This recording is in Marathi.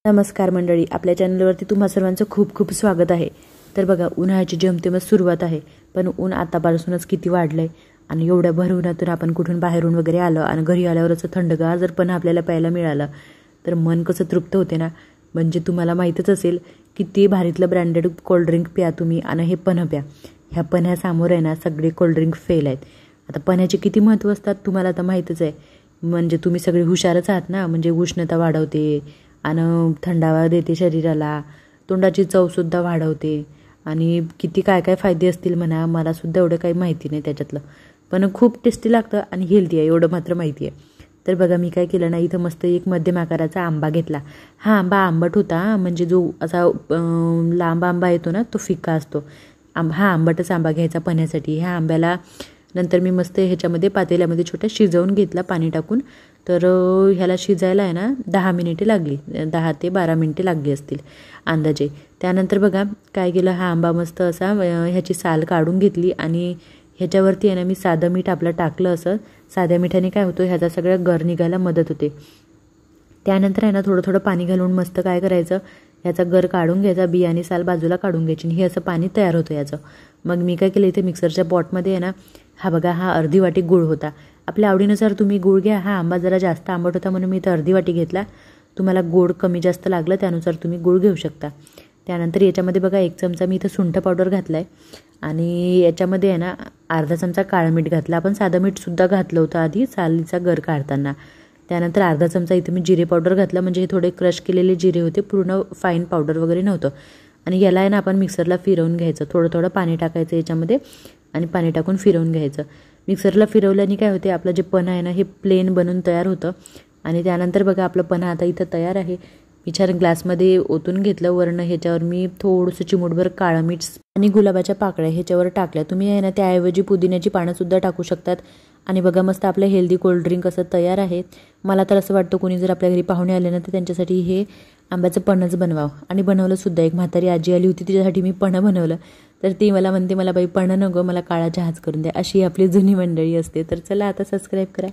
नमस्कार मंडळी, आपल्या चॅनलवरती तुम्हा सर्वांचं खूप खूप स्वागत आहे। तर बघा, उन्हाळ्याची जेमतेमच सुरुवात आहे, पण ऊन आतापासूनच किती वाढलंय आणि एवढ्या भर उन्हातून आपण कुठून बाहेरून वगैरे आलो आणि घरी आल्यावरच थंडगार जर पण आपल्याला प्यायला मिळालं तर मन कसं तृप्त होते ना। म्हणजे तुम्हाला माहितीच असेल किती भारीतलं ब्रँडेड कोल्ड्रिंक प्या तुम्ही आणि हे पण प्या। ह्या पण्यासमोर आहे ना सगळे कोल्ड्रिंक फेल आहेत। आता पण्याचे किती महत्त्व असतात तुम्हाला तर माहितीच आहे। म्हणजे तुम्ही सगळे हुशारच आहात ना। म्हणजे उष्णता वाढवते आणि थंडावा देते शरीराला, तोंडाची चवसुद्धा वाढवते आणि किती काय काय फायदे असतील म्हणा, मला सुद्धा एवढं काही माहिती नाही त्याच्यातलं, पण खूप टेस्टी लागतं आणि हेल्दी आहे एवढं मात्र माहिती आहे। तर बघा, मी काय केलं ना, इथं मस्त एक मध्यम आकाराचा आंबा घेतला। हा आंबा आंबट होता, म्हणजे जो असा लांब आंबा येतो ना तो फिका असतो। हा आंबटच आंबा घ्यायचा पण्यासाठी। ह्या आंब्याला नंतर मी मस्त ह्याच्यामध्ये पातेल्यामध्ये छोट्या शिजवून घेतला पाणी टाकून। तर ह्याला शिजायला आहे ना 10 मिनिटे लागली, 10 ते 12 मिनिटे लागली असतील अंदाजे। त्यानंतर बघा काय केलं, हा आंबा मस्त असा ह्याची साल काढून घेतली आणि ह्याच्यावरती आहे ना मी साधं मीठ आपलं टाकलं। असं साध्या मिठाने काय होतं, ह्याचा सगळ्या गर निघायला मदत होते। त्यानंतर आहे ना थोडं थोडं पाणी घालून मस्त काय करायचं, ह्याचा गर काढून घ्यायचा, बियाणी साल बाजूला काढून घ्यायची। हे असं पाणी तयार होतं याचं। मग मी काय केलं, इथे मिक्सरच्या पॉटमध्ये आहे ना, हा बघा हा अर्धी वाटी गूळ होता। आपल्या आवडीनुसार तुम्ही गूळ घ्या। हा आंबा जरा जास्त आंबट होता म्हणून मी इथं अर्धी वाटी घेतला। तुम्हाला गोड कमी जास्त लागलं त्यानुसार तुम्ही गूळ घेऊ शकता। त्यानंतर याच्यामध्ये बघा 1 चमचा मी इथं सुंठ पावडर घातला आहे आणि याच्यामध्ये आहे ना अर्धा चमचा काळं मीठ घातलं। आपण साधं मीठसुद्धा घातलं होतं आधी सालीचा गर काढताना। त्यानंतर अर्धा चमचा इथं मी जिरे पावडर घातलं, म्हणजे हे थोडे क्रश केलेले जिरे होते, पूर्ण फाईन पावडर वगैरे नव्हतं। आणि याला आहे ना आपण मिक्सरला फिरवून घ्यायचं, थोडं थोडं पाणी टाकायचं याच्यामध्ये आणि पाणी टाकून फिरवून घ्यायचं। मिक्सरला फिरवल्याने काय होते, आपलं जे पण आहे ना हे प्लेन बनून तयार होतं। आणि त्यानंतर बघा आपलं पण आता इथं तयार आहे। मी छान ग्लासमध्ये ओतून घेतलं। वरनं ह्याच्यावर मी थोडंसं चिमूटभर काळं मीठ आणि गुलाबाच्या पाकळ्या ह्याच्यावर टाकल्या। तुम्ही आहे ना त्याऐवजी पुदिन्याची पानंसुद्धा टाकू शकतात। आणि बघा मस्त आपलं हेल्दी कोल्ड्रिंक असं तयार आहे। मला तर असं वाटतं कोणी जर आपल्या घरी पाहुणे आले ना तर त्यांच्यासाठी हे आंब्याचं पन्हच बनवावं। आणि बनवलंसुद्धा। एक म्हातारी आजी आली होती, तिच्यासाठी मी पन्हं बनवलं, तर ती मला म्हणते, मला बाई पन्हं नको, मला काळा चहाच करून द्या। अशी आपली जुनी मंडळी असते। तर चला आता सबस्क्राईब करा।